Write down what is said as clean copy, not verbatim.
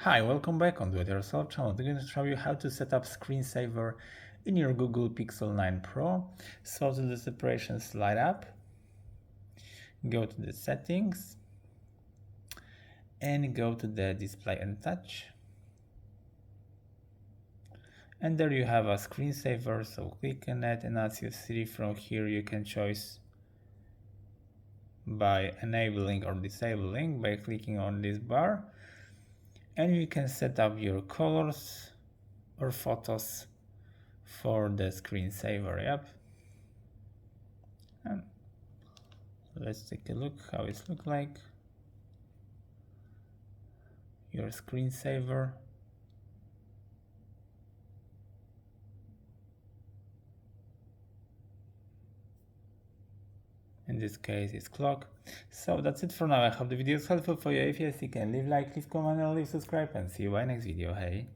Hi, welcome back on Do It Yourself channel. I'm going to show you how to set up screensaver in your Google Pixel 9 Pro. So to the separation slide up, go to the settings and go to the display and touch. And there you have a screensaver, so click on it, and as you see from here you can choose by enabling or disabling by clicking on this bar, and you can set up your colors or photos for the screensaver. And let's take a look how it looks like. Your screensaver. In this case it's clock. So that's it for now. I hope the video is helpful for you. If yes, you can leave like, leave comment, and leave subscribe, and see you in my next video. Hey.